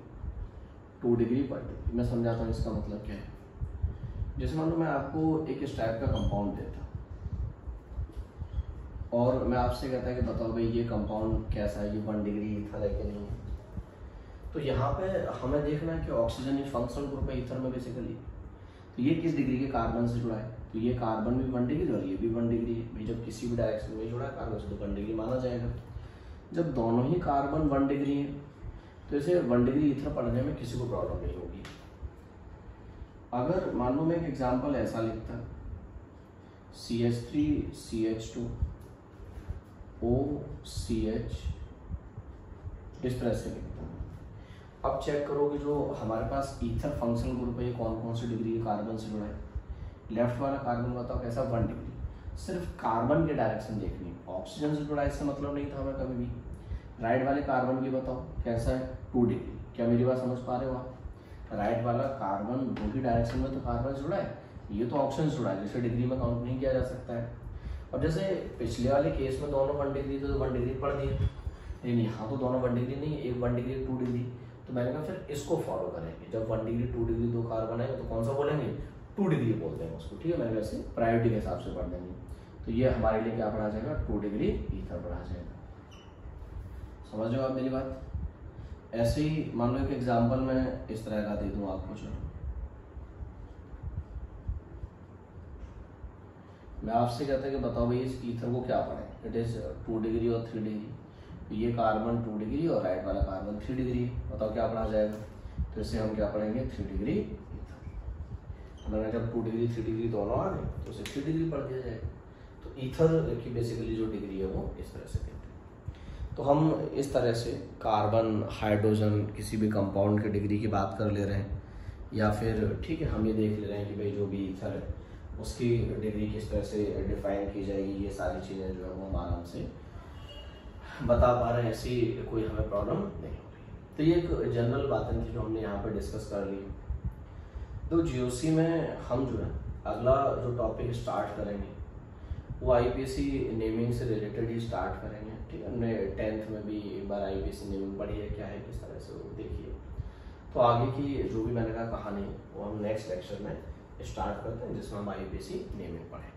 2 डिग्री पर डिग्री। मैं समझाता हूँ इसका मतलब क्या है। जैसे मान लो मैं आपको एक इस टाइप का कंपाउंड देता और मैं आपसे कहता है कि बताओ भाई ये कंपाउंड कैसा है, ये 1 डिग्री ईथर है कि नहीं है। तो यहाँ पे हमें देखना है कि ऑक्सीजन एक फंक्शनल ग्रुप है ईथर में बेसिकली, तो ये किस डिग्री के कार्बन से जुड़ा है। तो ये कार्बन भी 1 डिग्री और ये भी 1 डिग्री है। भाई जब किसी भी डायरेक्शन में जुड़ा है कार्बन से तो 1 डिग्री माना जाएगा। जब दोनों ही कार्बन 1 डिग्री है तो इसे 1 डिग्री ईथर पढ़ने में किसी को प्रॉब्लम नहीं होगी। अगर मान लो मैं एक एग्जाम्पल ऐसा लिखता CH3CH2 OCH, इस तरह से लिखता हूँ। अब चेक करो कि जो हमारे पास ईथर फंक्शनल ग्रुप है ये कौन कौन सी डिग्री के कार्बन से जुड़ा है। लेफ्ट वाला कार्बन बताओ कैसा 1 डिग्री। सिर्फ कार्बन की डायरेक्शन देखनी, ऑक्सीजन से जुड़ा इससे मतलब नहीं था हमें कभी भी। राइट वाले कार्बन की बताओ कैसा है 2 डिग्री। क्या मेरी बात समझ पा रहे हो आप? राइट वाला कार्बन 2 की डायरेक्शन में तो कार्बन जुड़ा है, ये तो ऑक्सीजन जुड़ा है, जिसे डिग्री में काउंट नहीं किया जा सकता है। और जैसे पिछले वाले केस में दोनों 1 डिग्री तो 1 डिग्री पढ़ दिए, लेकिन यहाँ तो दोनों 1 डिग्री नहीं, एक 1 डिग्री 2 डिग्री। तो मैंने कहा फिर इसको फॉलो करेंगे, जब 1 डिग्री 2 डिग्री 2 कार्बन है तो कौन सा बोलेंगे 2 डिग्री बोल देंगे उसको, ठीक है। मैंने वैसे प्रायोरिटी के हिसाब से पढ़ देंगे। तो ये हमारे लिए क्या पढ़ा जाएगा 2 डिग्री ईथर पढ़ा जाएगा। समझ रहे हो आप मेरी बात? ऐसे ही मान लो एक एग्जाम्पल मैं इस तरह का दे दूं आपको, चलो मैं आपसे कहता है कि बताओ भाई इस ईथर को क्या पढ़ें। इट इज 2 डिग्री और 3 डिग्री। तो ये कार्बन 2 डिग्री और राइट वाला कार्बन 3 डिग्री, बताओ क्या पढ़ा जाएगा? तो इसे हम क्या पढ़ेंगे 3 डिग्री ईथर। मैंने जब 2 डिग्री 3 डिग्री दोनों आ गए तो उसे 3 डिग्री पढ़ दिया जाएगा। तो ईथर की बेसिकली जो डिग्री है वो इस तरह से कहते हैं। तो हम इस तरह से कार्बन, हाइड्रोजन, किसी भी कंपाउंड की डिग्री की बात कर ले रहे हैं, या फिर ठीक है हम ये देख ले रहे हैं कि भाई जो भी ईथर है उसकी डिग्री किस तरह से डिफाइन की जाएगी। ये सारी चीज़ें जो है वो हम आराम से बता पा रहे हैं, ऐसी कोई हमें प्रॉब्लम नहीं हो रही। तो ये एक जनरल बातें थी जो हमने यहाँ पर डिस्कस कर ली। तो जीओसी में हम जो है अगला जो टॉपिक स्टार्ट करेंगे वो आईपीसी नेमिंग से रिलेटेड ही स्टार्ट करेंगे, ठीक है। हमने 10th में भी एक बार आईपीसी नेमिंग पढ़ी है, क्या है किस तरह से वो देखिए। तो आगे की जो भी मैंने कहा कहानी वो हम नेक्स्ट लेक्चर में स्टार्ट करते हैं, जिसमें हम आईपीसी नेमिंग पढ़ें।